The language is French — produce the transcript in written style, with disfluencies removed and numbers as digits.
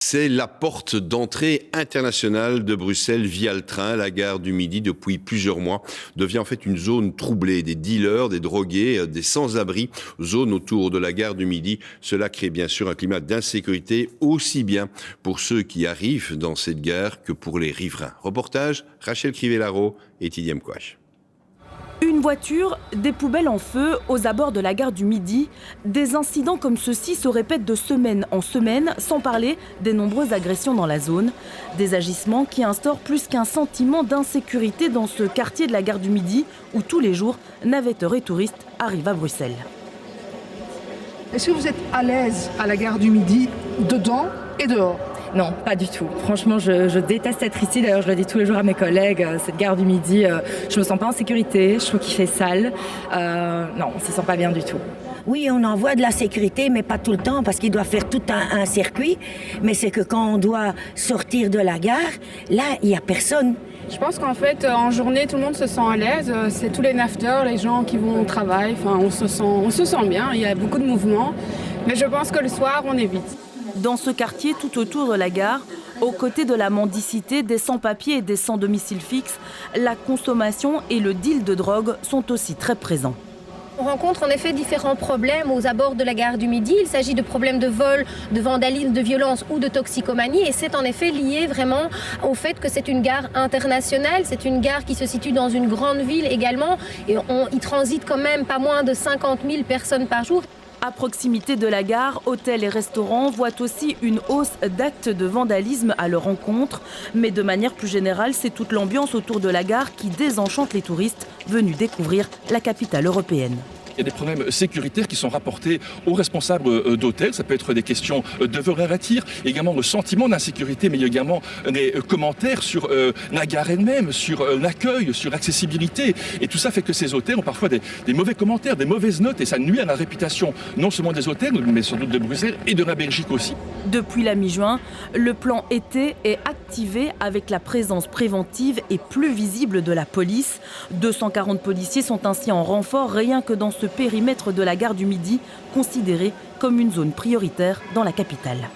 C'est la porte d'entrée internationale de Bruxelles via le train. La gare du Midi, depuis plusieurs mois, devient en fait une zone troublée. Des dealers, des drogués, des sans-abri. Zone autour de la gare du Midi. Cela crée bien sûr un climat d'insécurité, aussi bien pour ceux qui arrivent dans cette gare que pour les riverains. Reportage, Rachel Crivellaro et Tidiem Kouach. Une voiture, des poubelles en feu aux abords de la gare du Midi. Des incidents comme ceux-ci se répètent de semaine en semaine, sans parler des nombreuses agressions dans la zone. Des agissements qui instaurent plus qu'un sentiment d'insécurité dans ce quartier de la gare du Midi, où tous les jours, navetteurs et touristes arrivent à Bruxelles. Est-ce que vous êtes à l'aise à la gare du Midi, dedans et dehors ? Non, pas du tout. Franchement, je déteste être ici. D'ailleurs, je le dis tous les jours à mes collègues. Cette gare du Midi, je me sens pas en sécurité. Je trouve qu'il fait sale. Non, on s'y sent pas bien du tout. Oui, on envoie de la sécurité, mais pas tout le temps, parce qu'il doit faire tout un circuit. Mais c'est que quand on doit sortir de la gare, là, il n'y a personne. Je pense qu'en fait, en journée, tout le monde se sent à l'aise. C'est tous les nafteurs, les gens qui vont au travail. Enfin, on se sent bien. Il y a beaucoup de mouvements. Mais je pense que le soir, on évite. Dans ce quartier, tout autour de la gare, aux côtés de la mendicité, des sans-papiers et des sans-domicile fixe, la consommation et le deal de drogue sont aussi très présents. On rencontre en effet différents problèmes aux abords de la gare du Midi. Il s'agit de problèmes de vol, de vandalisme, de violence ou de toxicomanie. Et c'est en effet lié vraiment au fait que c'est une gare internationale. C'est une gare qui se situe dans une grande ville également. Et y transite quand même pas moins de 50 000 personnes par jour. À proximité de la gare, hôtels et restaurants voient aussi une hausse d'actes de vandalisme à leur encontre. Mais de manière plus générale, c'est toute l'ambiance autour de la gare qui désenchante les touristes venus découvrir la capitale européenne. Il y a des problèmes sécuritaires qui sont rapportés aux responsables d'hôtels. Ça peut être des questions de vol à tir, également le sentiment d'insécurité, mais également des commentaires sur la gare elle-même, sur l'accueil, sur l'accessibilité. Et tout ça fait que ces hôtels ont parfois des mauvais commentaires, des mauvaises notes, et ça nuit à la réputation non seulement des hôtels, mais sans doute de Bruxelles et de la Belgique aussi. Depuis la mi-juin, le plan été est activé avec la présence préventive et plus visible de la police. 240 policiers sont ainsi en renfort rien que dans ce périmètre de la gare du Midi, considéré comme une zone prioritaire dans la capitale.